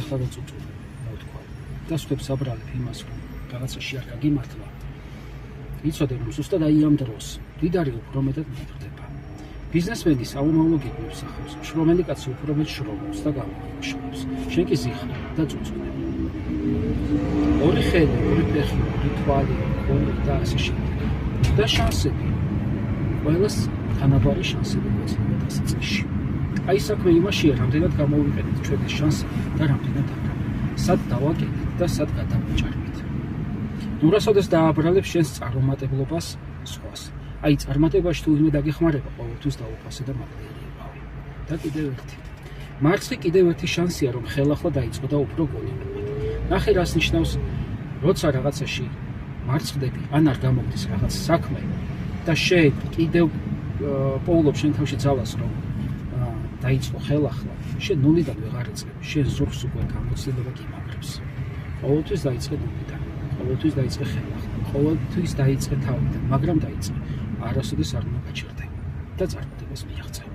ეხლა და წუწული მოვთქვა და სხვებს აბრალებ იმას, რომ რაღაცაში არ გაგიმართლა. იცოდე, რომ ზუსტად აი ამ დროს მდიდარი უფრო მეტად მიფრდება. ბიზნესმენი საომავლო გეგმებს ახავს, შრომელი კაცი უფრო მეტ შრომობს და გამომუშავებს. შენ კი ზიხარ და წუწული. ორი ხედი, ორი ფეხი, ორი თვალი, ორი და ასე შემდეგ. და შანსები. ყველას თანაბარი შანსები გვეცნობა დასი წლში. აი საქმე იმაშია, რამდენად გამოვიყენეთ ჩვენ ეს შანსი და რამდენად არა. სად დავაკეთეთ და სად გადავაჭარბეთ. ნუ რასოდეს დააბრალებ შენს წარუმატებლობას სხვას. აი წარმატებაში თუ ვინმე დაგეხმარება, ყოველთვის დაუფასე და მაგდერებავი. და კიდევ ერთი. მარცხი კიდევ ერთი შანსია, რომ ხელახლა დაიწყო და უფრო გონებულად. ნახე რას ნიშნავს, როცა რაღაცაში მარცხდები, ან არ გამოგდის რაღაც საქმე და შენ კიდევ პოულობ შენ თავში ძალას, რომ დაიწყო ხელახლა, შენ ნულიდან ვეღარ იწყებ, შენ ზურგს უკვე გამოცდილება გიმაგრებს. ყოველთვის დაიწყე ნულიდან, ყოველთვის დაიწყე ხელახლა, ყოველთვის დაიწყე თავიდან, მაგრამ დაიწყე. არასოდეს არ უნდა გაჩერდე და წარმატებას მიაღწევ.